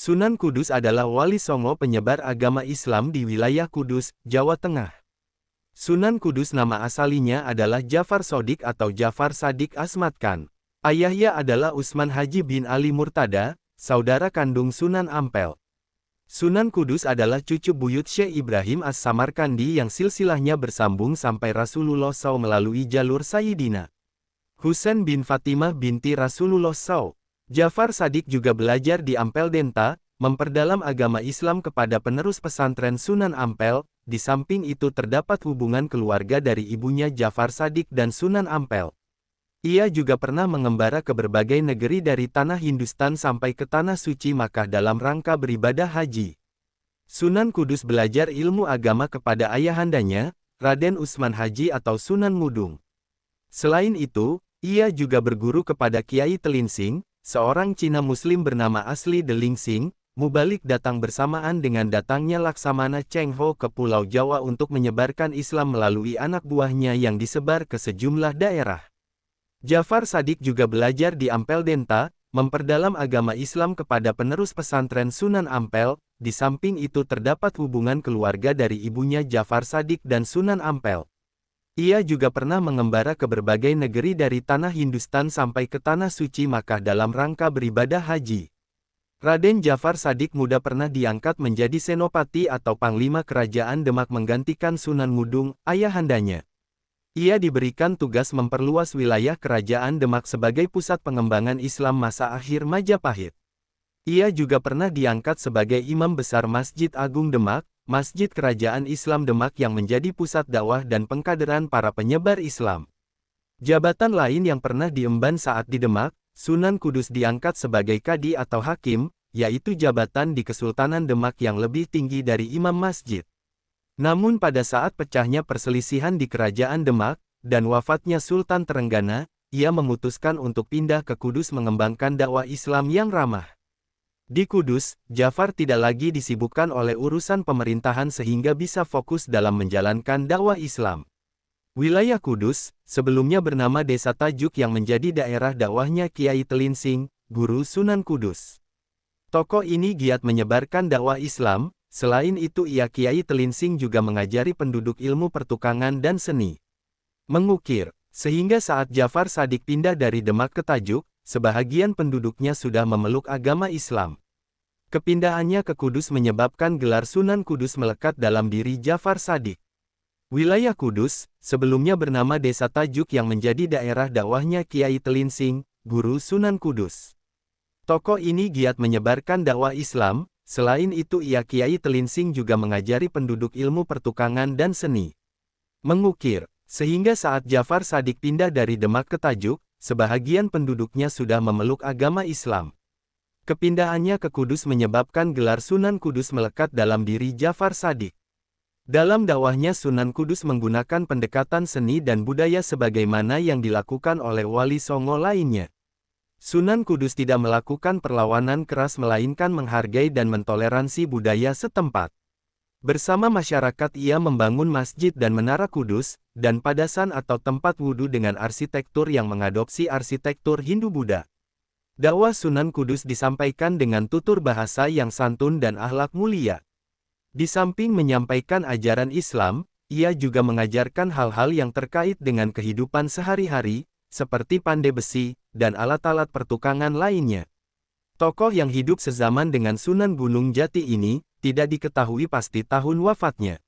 Sunan Kudus adalah wali songo penyebar agama Islam di wilayah Kudus, Jawa Tengah. Sunan Kudus nama asalinya adalah Jafar Shodiq atau Jafar Shadiq Asmad Khan. Ayahnya adalah Utsman Haji bin Ali Murtada, saudara kandung Sunan Ampel. Sunan Kudus adalah cucu buyut Syekh Ibrahim As-Samarkandi yang silsilahnya bersambung sampai Rasulullah SAW melalui jalur Sayyidina Husain bin Fatimah binti Rasulullah SAW. Jafar Shadiq juga belajar di Ampel Denta, memperdalam agama Islam kepada penerus pesantren Sunan Ampel. Di samping itu terdapat hubungan keluarga dari ibunya Jafar Shadiq dan Sunan Ampel. Ia juga pernah mengembara ke berbagai negeri dari tanah Hindustan sampai ke tanah suci Makkah dalam rangka beribadah haji. Sunan Kudus belajar ilmu agama kepada ayahandanya, Raden Utsman Haji atau Sunan Ngudung. Selain itu, ia juga berguru kepada Kiai Telinsing, seorang Cina Muslim bernama asli Delingsing. Mubalik datang bersamaan dengan datangnya Laksamana Cheng Ho ke Pulau Jawa untuk menyebarkan Islam melalui anak buahnya yang disebar ke sejumlah daerah. Jafar Shadiq juga belajar di Ampel Denta, memperdalam agama Islam kepada penerus pesantren Sunan Ampel. Di samping itu terdapat hubungan keluarga dari ibunya Jafar Shadiq dan Sunan Ampel. Ia juga pernah mengembara ke berbagai negeri dari tanah Hindustan sampai ke tanah suci Makkah dalam rangka beribadah haji. Raden Jafar Shadiq Muda pernah diangkat menjadi senopati atau panglima kerajaan Demak menggantikan Sunan Ngudung, ayahandanya. Ia diberikan tugas memperluas wilayah kerajaan Demak sebagai pusat pengembangan Islam masa akhir Majapahit. Ia juga pernah diangkat sebagai imam besar Masjid Agung Demak, Masjid Kerajaan Islam Demak yang menjadi pusat dakwah dan pengkaderan para penyebar Islam. Jabatan lain yang pernah diemban saat di Demak, Sunan Kudus diangkat sebagai kadi atau hakim, yaitu jabatan di Kesultanan Demak yang lebih tinggi dari imam masjid. Namun pada saat pecahnya perselisihan di Kerajaan Demak, dan wafatnya Sultan Trenggana, ia memutuskan untuk pindah ke Kudus mengembangkan dakwah Islam yang ramah. Di Kudus, Jafar tidak lagi disibukkan oleh urusan pemerintahan sehingga bisa fokus dalam menjalankan dakwah Islam. Wilayah Kudus, sebelumnya bernama Desa Tajuk yang menjadi daerah dakwahnya Kiai Telinsing, guru Sunan Kudus. Tokoh ini giat menyebarkan dakwah Islam, selain itu Kiai Telinsing juga mengajari penduduk ilmu pertukangan dan seni mengukir, sehingga saat Jafar Shadiq pindah dari Demak ke Tajuk, sebahagian penduduknya sudah memeluk agama Islam. Kepindahannya ke Kudus menyebabkan gelar Sunan Kudus melekat dalam diri Jafar Shadiq. Wilayah Kudus, sebelumnya bernama Desa Tajuk yang menjadi daerah dakwahnya Kiai Telinsing, guru Sunan Kudus. Tokoh ini giat menyebarkan dakwah Islam, selain itu Kiai Telinsing juga mengajari penduduk ilmu pertukangan dan seni mengukir, sehingga saat Jafar Shadiq pindah dari Demak ke Tajuk, sebahagian penduduknya sudah memeluk agama Islam. Kepindahannya ke Kudus menyebabkan gelar Sunan Kudus melekat dalam diri Jafar Shadiq. Dalam dakwahnya Sunan Kudus menggunakan pendekatan seni dan budaya sebagaimana yang dilakukan oleh wali songo lainnya. Sunan Kudus tidak melakukan perlawanan keras melainkan menghargai dan mentoleransi budaya setempat. Bersama masyarakat ia membangun masjid dan menara Kudus, dan padasan atau tempat wudhu dengan arsitektur yang mengadopsi arsitektur Hindu-Buddha. Dakwah Sunan Kudus disampaikan dengan tutur bahasa yang santun dan akhlak mulia. Di samping menyampaikan ajaran Islam, ia juga mengajarkan hal-hal yang terkait dengan kehidupan sehari-hari, seperti pandai besi, dan alat-alat pertukangan lainnya. Tokoh yang hidup sezaman dengan Sunan Gunung Jati ini, tidak diketahui pasti tahun wafatnya.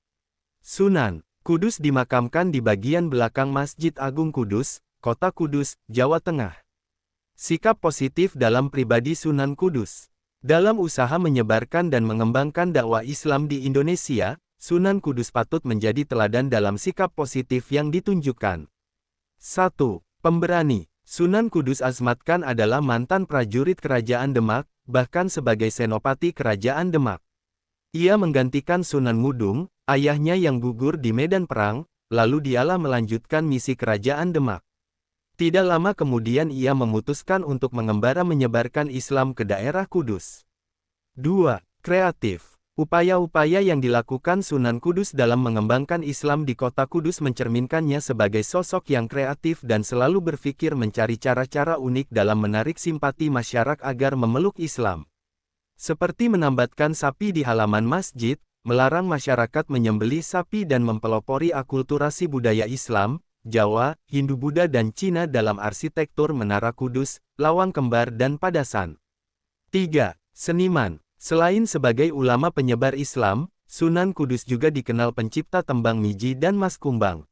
Sunan Kudus dimakamkan di bagian belakang Masjid Agung Kudus, Kota Kudus, Jawa Tengah. Sikap positif dalam pribadi Sunan Kudus. Dalam usaha menyebarkan dan mengembangkan dakwah Islam di Indonesia, Sunan Kudus patut menjadi teladan dalam sikap positif yang ditunjukkan. 1. Pemberani. Sunan Kudus Asmad Khan adalah mantan prajurit Kerajaan Demak, bahkan sebagai senopati Kerajaan Demak. Ia menggantikan Sunan Ngudung, ayahnya yang gugur di medan perang, lalu dialah melanjutkan misi Kerajaan Demak. Tidak lama kemudian ia memutuskan untuk mengembara menyebarkan Islam ke daerah Kudus. 2. Kreatif. Upaya-upaya yang dilakukan Sunan Kudus dalam mengembangkan Islam di kota Kudus mencerminkannya sebagai sosok yang kreatif dan selalu berpikir mencari cara-cara unik dalam menarik simpati masyarakat agar memeluk Islam. seperti menambatkan sapi di halaman masjid, melarang masyarakat menyembelih sapi dan mempelopori akulturasi budaya Islam, Jawa, Hindu-Buddha dan Cina dalam arsitektur Menara Kudus, Lawang Kembar dan Padasan. 3. Seniman. Selain sebagai ulama penyebar Islam, Sunan Kudus juga dikenal pencipta tembang miji dan mas kumbang.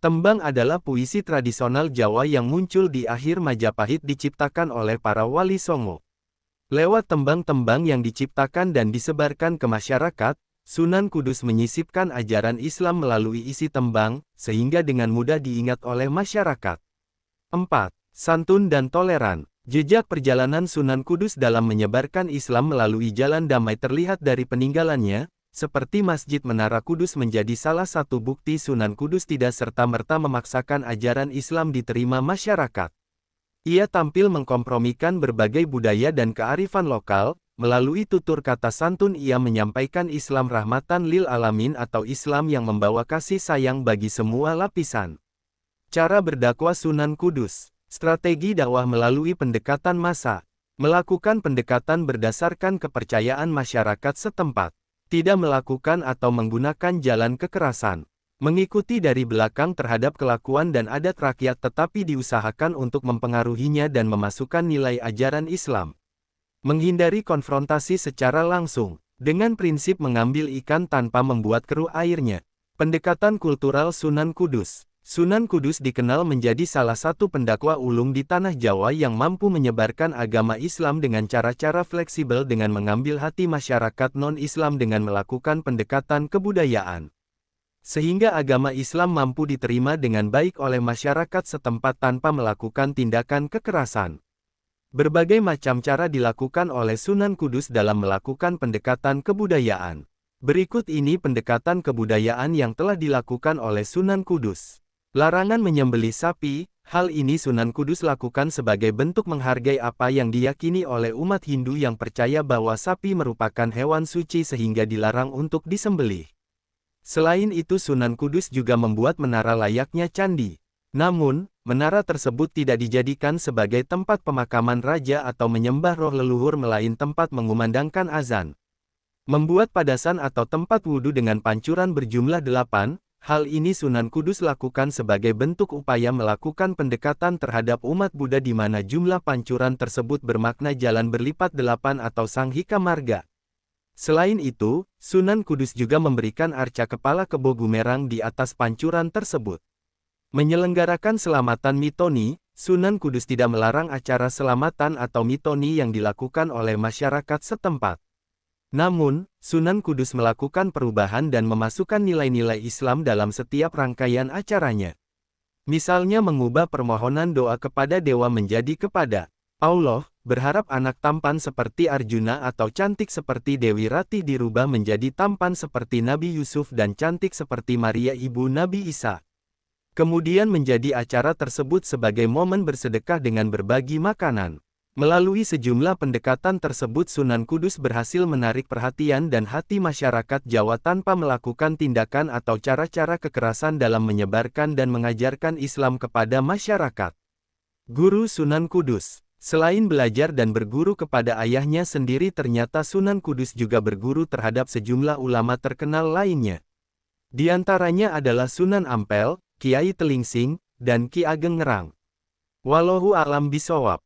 Tembang adalah puisi tradisional Jawa yang muncul di akhir Majapahit diciptakan oleh para wali songo. Lewat tembang-tembang yang diciptakan dan disebarkan ke masyarakat, Sunan Kudus menyisipkan ajaran Islam melalui isi tembang, sehingga dengan mudah diingat oleh masyarakat. 4. Santun dan toleran. Jejak perjalanan Sunan Kudus dalam menyebarkan Islam melalui jalan damai terlihat dari peninggalannya, seperti Masjid Menara Kudus menjadi salah satu bukti Sunan Kudus tidak serta-merta memaksakan ajaran Islam diterima masyarakat. Ia tampil mengkompromikan berbagai budaya dan kearifan lokal, melalui tutur kata santun ia menyampaikan Islam rahmatan lil alamin atau Islam yang membawa kasih sayang bagi semua lapisan. Cara berdakwah Sunan Kudus. Strategi dakwah melalui pendekatan massa. Melakukan pendekatan berdasarkan kepercayaan masyarakat setempat. Tidak melakukan atau menggunakan jalan kekerasan. Mengikuti dari belakang terhadap kelakuan dan adat rakyat tetapi diusahakan untuk mempengaruhinya dan memasukkan nilai ajaran Islam. Menghindari konfrontasi secara langsung. Dengan prinsip mengambil ikan tanpa membuat keruh airnya. Pendekatan kultural Sunan Kudus. Sunan Kudus dikenal menjadi salah satu pendakwah ulung di tanah Jawa yang mampu menyebarkan agama Islam dengan cara-cara fleksibel dengan mengambil hati masyarakat non-Islam dengan melakukan pendekatan kebudayaan. Sehingga agama Islam mampu diterima dengan baik oleh masyarakat setempat tanpa melakukan tindakan kekerasan. Berbagai macam cara dilakukan oleh Sunan Kudus dalam melakukan pendekatan kebudayaan. Berikut ini pendekatan kebudayaan yang telah dilakukan oleh Sunan Kudus. Larangan menyembelih sapi, hal ini Sunan Kudus lakukan sebagai bentuk menghargai apa yang diyakini oleh umat Hindu yang percaya bahwa sapi merupakan hewan suci sehingga dilarang untuk disembelih. Selain itu Sunan Kudus juga membuat menara layaknya candi. Namun, menara tersebut tidak dijadikan sebagai tempat pemakaman raja atau menyembah roh leluhur melainkan tempat mengumandangkan azan. Membuat padasan atau tempat wudhu dengan pancuran berjumlah 8, hal ini Sunan Kudus lakukan sebagai bentuk upaya melakukan pendekatan terhadap umat Buddha di mana jumlah pancuran tersebut bermakna jalan berlipat 8 atau Sanghika Marga. Selain itu, Sunan Kudus juga memberikan arca kepala kebo gumerang di atas pancuran tersebut. Menyelenggarakan selamatan mitoni, Sunan Kudus tidak melarang acara selamatan atau mitoni yang dilakukan oleh masyarakat setempat. Namun, Sunan Kudus melakukan perubahan dan memasukkan nilai-nilai Islam dalam setiap rangkaian acaranya. Misalnya mengubah permohonan doa kepada dewa menjadi kepada Allah, berharap anak tampan seperti Arjuna atau cantik seperti Dewi Ratih dirubah menjadi tampan seperti Nabi Yusuf dan cantik seperti Maria ibu Nabi Isa. Kemudian menjadi acara tersebut sebagai momen bersedekah dengan berbagi makanan. Melalui sejumlah pendekatan tersebut Sunan Kudus berhasil menarik perhatian dan hati masyarakat Jawa tanpa melakukan tindakan atau cara-cara kekerasan dalam menyebarkan dan mengajarkan Islam kepada masyarakat. Guru Sunan Kudus. Selain belajar dan berguru kepada ayahnya sendiri ternyata Sunan Kudus juga berguru terhadap sejumlah ulama terkenal lainnya. Di antaranya adalah Sunan Ampel, Kiai Telingsing, dan Ki Ageng Ngerang. Wallahu a'lam bishawab.